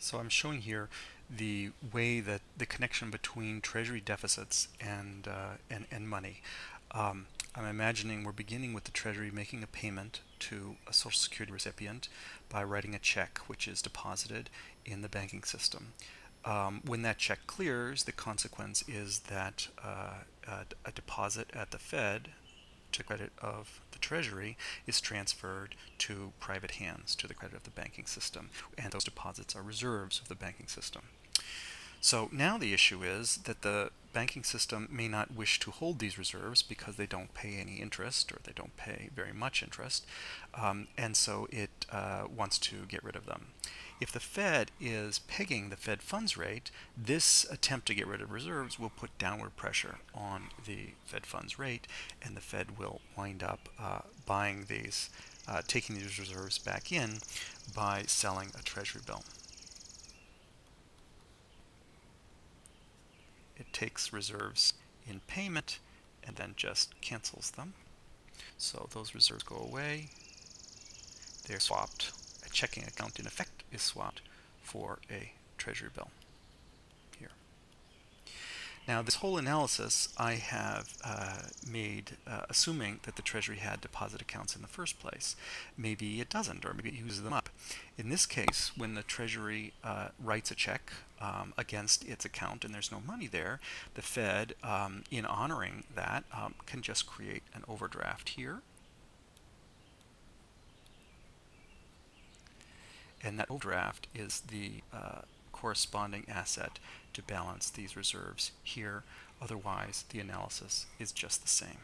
So I'm showing here the way that the connection between Treasury deficits and money. I'm imagining we're beginning with the Treasury making a payment to a Social Security recipient by writing a check, which is deposited in the banking system. When that check clears, the consequence is that a deposit at the Fed to credit of the Treasury is transferred to private hands to the credit of the banking system, and those deposits are reserves of the banking system. So now the issue is that the banking system may not wish to hold these reserves because they don't pay any interest or they don't pay very much interest, and so it wants to get rid of them. If the Fed is pegging the Fed funds rate, this attempt to get rid of reserves will put downward pressure on the Fed funds rate, and the Fed will wind up buying these, taking these reserves back in by selling a Treasury bill. It takes reserves in payment and then just cancels them. So those reserves go away. They're swapped. A checking account, in effect, is swapped for a Treasury bill here. Now, this whole analysis I have made assuming that the Treasury had deposit accounts in the first place. Maybe it doesn't, or maybe it uses them up. In this case, when the Treasury writes a check against its account and there's no money there, the Fed, in honoring that, can just create an overdraft here. And that overdraft is the corresponding asset to balance these reserves here. Otherwise, the analysis is just the same.